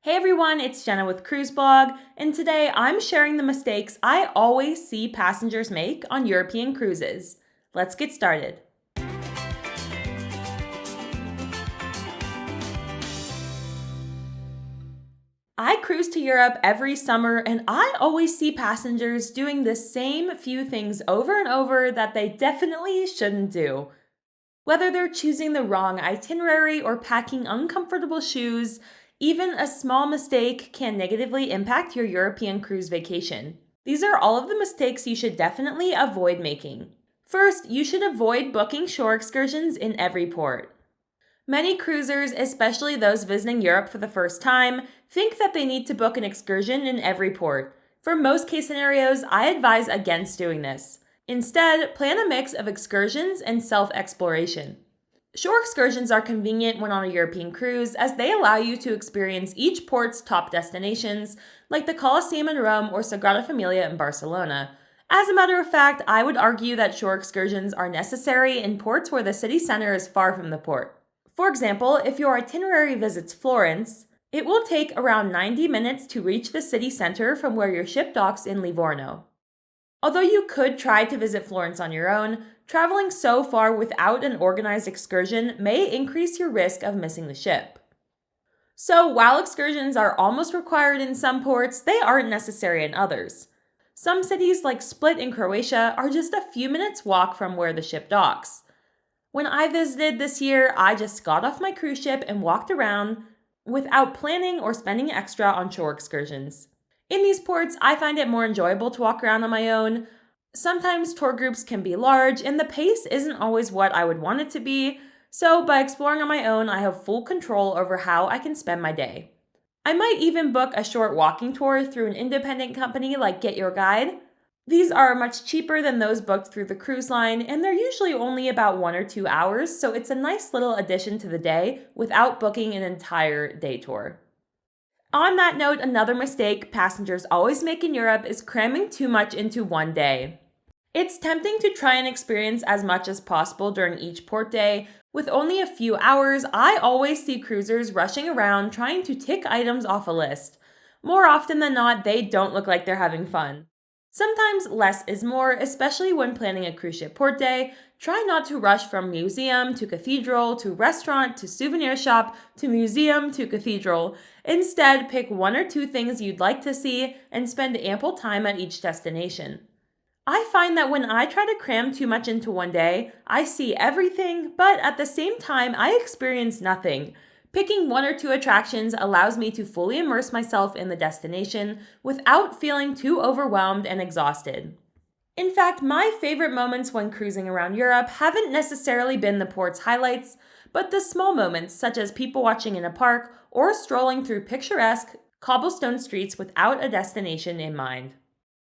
Hey everyone, it's Jenna with Cruise Blog, and today I'm sharing the mistakes I always see passengers make on European cruises. Let's get started. I cruise to Europe every summer, and I always see passengers doing the same few things over and over that they definitely shouldn't do. Whether they're choosing the wrong itinerary or packing uncomfortable shoes, even a small mistake can negatively impact your European cruise vacation. These are all of the mistakes you should definitely avoid making. First, you should avoid booking shore excursions in every port. Many cruisers, especially those visiting Europe for the first time, think that they need to book an excursion in every port. For most case scenarios, I advise against doing this. Instead, plan a mix of excursions and self-exploration. Shore excursions are convenient when on a European cruise as they allow you to experience each port's top destinations, like the Colosseum in Rome or Sagrada Familia in Barcelona. As a matter of fact, I would argue that shore excursions are necessary in ports where the city center is far from the port. For example, if your itinerary visits Florence, it will take around 90 minutes to reach the city center from where your ship docks in Livorno. Although you could try to visit Florence on your own, traveling so far without an organized excursion may increase your risk of missing the ship. So, while excursions are almost required in some ports, they aren't necessary in others. Some cities like Split in Croatia are just a few minutes walk from where the ship docks. When I visited this year, I just got off my cruise ship and walked around without planning or spending extra on shore excursions. In these ports, I find it more enjoyable to walk around on my own. Sometimes tour groups can be large, and the pace isn't always what I would want it to be, so by exploring on my own, I have full control over how I can spend my day. I might even book a short walking tour through an independent company like Get Your Guide. These are much cheaper than those booked through the cruise line, and they're usually only about 1 or 2 hours, so it's a nice little addition to the day without booking an entire day tour. On that note, another mistake passengers always make in Europe is cramming too much into one day. It's tempting to try and experience as much as possible during each port day. With only a few hours, I always see cruisers rushing around trying to tick items off a list. More often than not, they don't look like they're having fun. Sometimes less is more, especially when planning a cruise ship port day. Try not to rush from museum to cathedral to restaurant to souvenir shop to museum to cathedral. Instead, pick 1 or 2 things you'd like to see and spend ample time at each destination. I find that when I try to cram too much into one day, I see everything, but at the same time, I experience nothing. Picking 1 or 2 attractions allows me to fully immerse myself in the destination without feeling too overwhelmed and exhausted. In fact, my favorite moments when cruising around Europe haven't necessarily been the port's highlights, but the small moments such as people watching in a park or strolling through picturesque cobblestone streets without a destination in mind.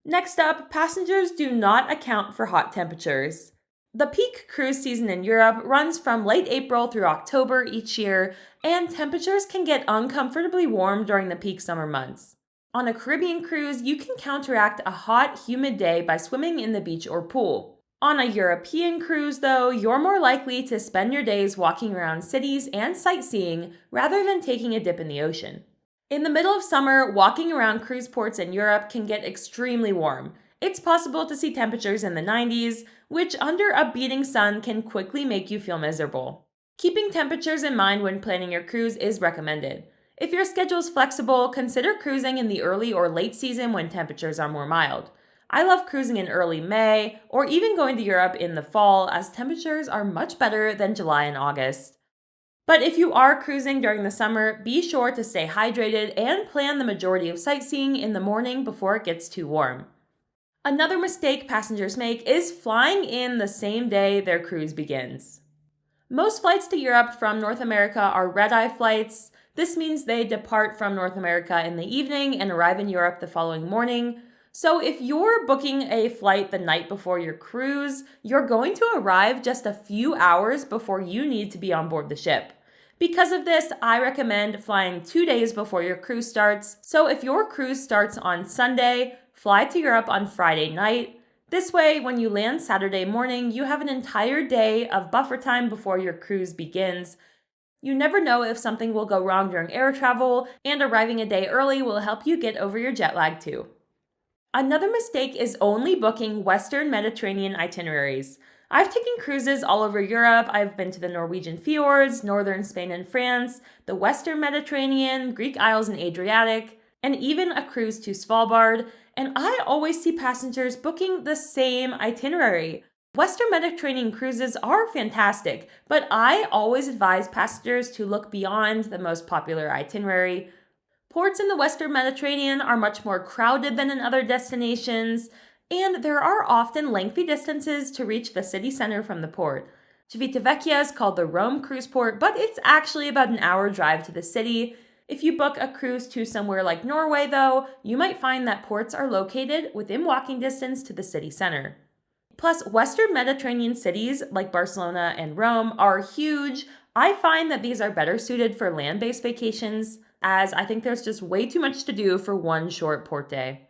Next up, passengers do not account for hot temperatures. The peak cruise season in Europe runs from late April through October each year, and temperatures can get uncomfortably warm during the peak summer months. On a Caribbean cruise, you can counteract a hot, humid day by swimming in the beach or pool. On a European cruise, though, you're more likely to spend your days walking around cities and sightseeing rather than taking a dip in the ocean. In the middle of summer, walking around cruise ports in Europe can get extremely warm. It's possible to see temperatures in the 90s, which under a beating sun can quickly make you feel miserable. Keeping temperatures in mind when planning your cruise is recommended. If your schedule is flexible, consider cruising in the early or late season when temperatures are more mild. I love cruising in early May or even going to Europe in the fall as temperatures are much better than July and August. But if you are cruising during the summer, be sure to stay hydrated and plan the majority of sightseeing in the morning before it gets too warm. Another mistake passengers make is flying in the same day their cruise begins. Most flights to Europe from North America are red-eye flights. This means they depart from North America in the evening and arrive in Europe the following morning. So if you're booking a flight the night before your cruise, you're going to arrive just a few hours before you need to be on board the ship. Because of this, I recommend flying 2 days before your cruise starts. So if your cruise starts on Sunday, fly to Europe on Friday night. This way, when you land Saturday morning, you have an entire day of buffer time before your cruise begins. You never know if something will go wrong during air travel, and arriving a day early will help you get over your jet lag too. Another mistake is only booking Western Mediterranean itineraries. I've taken cruises all over Europe. I've been to the Norwegian fjords, northern Spain and France, the Western Mediterranean, Greek Isles and Adriatic, and even a cruise to Svalbard, and I always see passengers booking the same itinerary. Western Mediterranean cruises are fantastic, but I always advise passengers to look beyond the most popular itinerary. Ports in the Western Mediterranean are much more crowded than in other destinations, and there are often lengthy distances to reach the city center from the port. Civitavecchia is called the Rome cruise port, but it's actually about an hour drive to the city. If you book a cruise to somewhere like Norway, though, you might find that ports are located within walking distance to the city center. Plus, Western Mediterranean cities like Barcelona and Rome are huge. I find that these are better suited for land-based vacations, as I think there's just way too much to do for one short port day.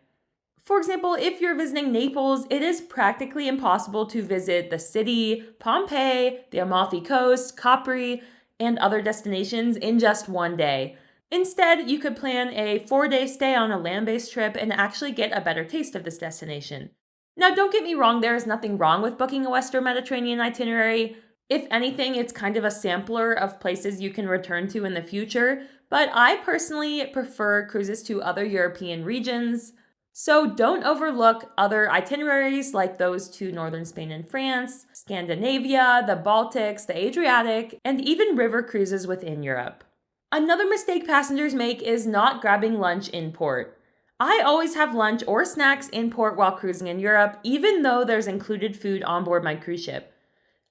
For example, if you're visiting Naples, it is practically impossible to visit the city, Pompeii, the Amalfi Coast, Capri, and other destinations in just one day. Instead, you could plan a 4-day stay on a land-based trip and actually get a better taste of this destination. Now, don't get me wrong, there is nothing wrong with booking a Western Mediterranean itinerary. If anything, it's kind of a sampler of places you can return to in the future, but I personally prefer cruises to other European regions. So don't overlook other itineraries like those to northern Spain and France, Scandinavia, the Baltics, the Adriatic, and even river cruises within Europe. Another mistake passengers make is not grabbing lunch in port. I always have lunch or snacks in port while cruising in Europe, even though there's included food on board my cruise ship.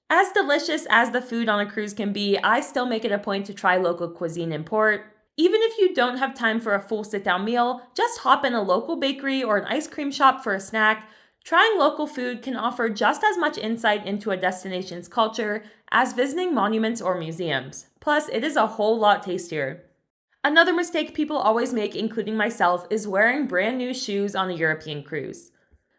As delicious as the food on a cruise can be, I still make it a point to try local cuisine in port. Even if you don't have time for a full sit-down meal, just hop in a local bakery or an ice cream shop for a snack. Trying local food can offer just as much insight into a destination's culture as visiting monuments or museums. Plus, it is a whole lot tastier. Another mistake people always make, including myself, is wearing brand new shoes on a European cruise.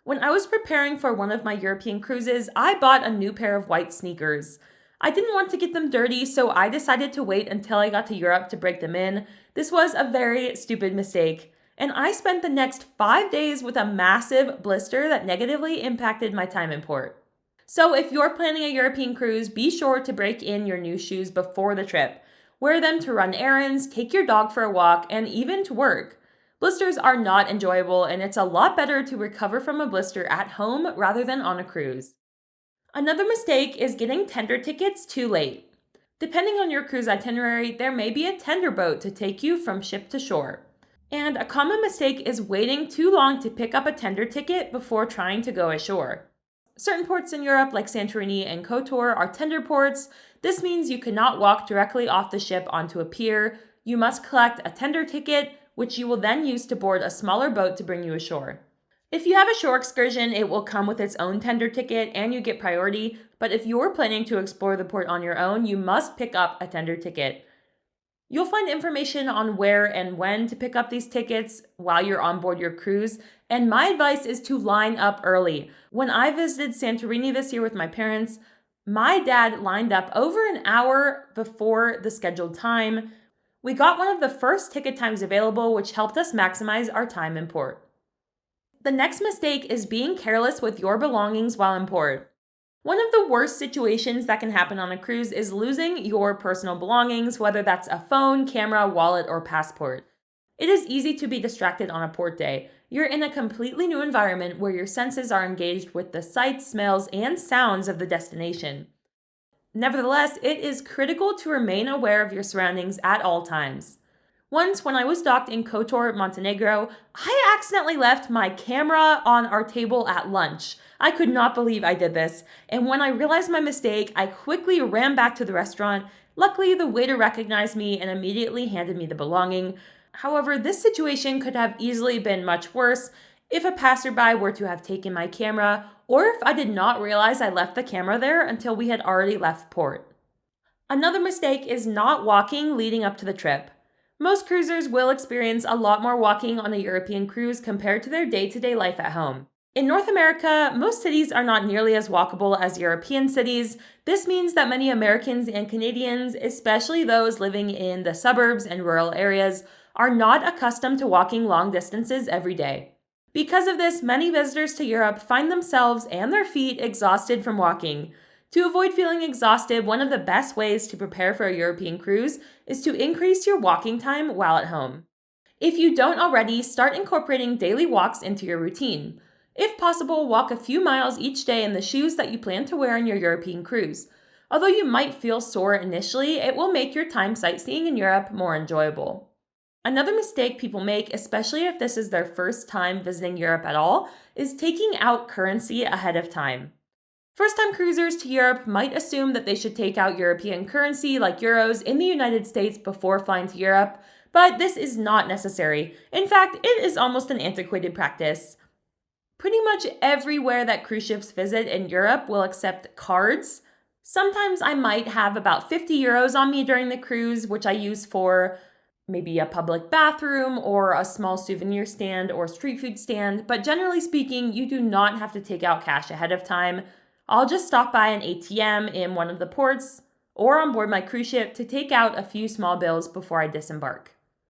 When I was preparing for one of my European cruises, I bought a new pair of white sneakers. I didn't want to get them dirty, so I decided to wait until I got to Europe to break them in. This was a very stupid mistake, and I spent the next 5 days with a massive blister that negatively impacted my time in port. So if you're planning a European cruise, be sure to break in your new shoes before the trip. Wear them to run errands, take your dog for a walk, and even to work. Blisters are not enjoyable, and it's a lot better to recover from a blister at home rather than on a cruise. Another mistake is getting tender tickets too late. Depending on your cruise itinerary, there may be a tender boat to take you from ship to shore. And a common mistake is waiting too long to pick up a tender ticket before trying to go ashore. Certain ports in Europe, like Santorini and Kotor, are tender ports. This means you cannot walk directly off the ship onto a pier. You must collect a tender ticket, which you will then use to board a smaller boat to bring you ashore. If you have a shore excursion, it will come with its own tender ticket and you get priority, but if you're planning to explore the port on your own, you must pick up a tender ticket. You'll find information on where and when to pick up these tickets while you're on board your cruise, and my advice is to line up early. When I visited Santorini this year with my parents, my dad lined up over an hour before the scheduled time. We got one of the first ticket times available, which helped us maximize our time in port. The next mistake is being careless with your belongings while in port. One of the worst situations that can happen on a cruise is losing your personal belongings, whether that's a phone, camera, wallet, or passport. It is easy to be distracted on a port day. You're in a completely new environment where your senses are engaged with the sights, smells, and sounds of the destination. Nevertheless, it is critical to remain aware of your surroundings at all times. Once, when I was docked in Kotor, Montenegro, I accidentally left my camera on our table at lunch. I could not believe I did this, and when I realized my mistake, I quickly ran back to the restaurant. Luckily, the waiter recognized me and immediately handed me the belonging. However, this situation could have easily been much worse if a passerby were to have taken my camera, or if I did not realize I left the camera there until we had already left port. Another mistake is not walking leading up to the trip. Most cruisers will experience a lot more walking on a European cruise compared to their day-to-day life at home. In North America, most cities are not nearly as walkable as European cities. This means that many Americans and Canadians, especially those living in the suburbs and rural areas, are not accustomed to walking long distances every day. Because of this, many visitors to Europe find themselves and their feet exhausted from walking. To avoid feeling exhausted, one of the best ways to prepare for a European cruise is to increase your walking time while at home. If you don't already, start incorporating daily walks into your routine. If possible, walk a few miles each day in the shoes that you plan to wear on your European cruise. Although you might feel sore initially, it will make your time sightseeing in Europe more enjoyable. Another mistake people make, especially if this is their first time visiting Europe at all, is taking out currency ahead of time. First-time cruisers to Europe might assume that they should take out European currency like euros in the United States before flying to Europe, but this is not necessary. In fact, it is almost an antiquated practice. Pretty much everywhere that cruise ships visit in Europe will accept cards. Sometimes I might have about 50 euros on me during the cruise, which I use for maybe a public bathroom or a small souvenir stand or street food stand, but generally speaking, you do not have to take out cash ahead of time. I'll just stop by an ATM in one of the ports or on board my cruise ship to take out a few small bills before I disembark.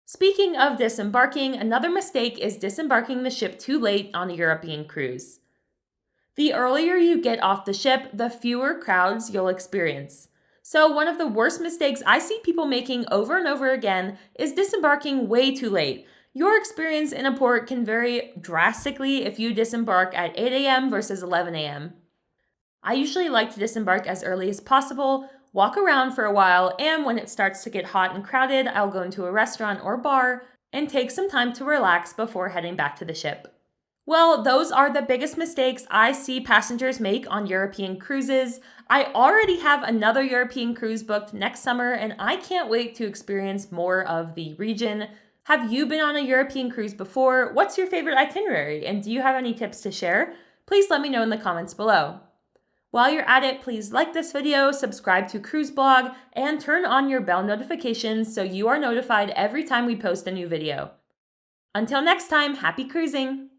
Speaking of disembarking, another mistake is disembarking the ship too late on a European cruise. The earlier you get off the ship, the fewer crowds you'll experience. So one of the worst mistakes I see people making over and over again is disembarking way too late. Your experience in a port can vary drastically if you disembark at 8 a.m. versus 11 a.m. I usually like to disembark as early as possible, walk around for a while, and when it starts to get hot and crowded, I'll go into a restaurant or bar and take some time to relax before heading back to the ship. Well, those are the biggest mistakes I see passengers make on European cruises. I already have another European cruise booked next summer, and I can't wait to experience more of the region. Have you been on a European cruise before? What's your favorite itinerary? And do you have any tips to share? Please let me know in the comments below. While you're at it, please like this video, subscribe to Cruise Blog, and turn on your bell notifications so you are notified every time we post a new video. Until next time, happy cruising!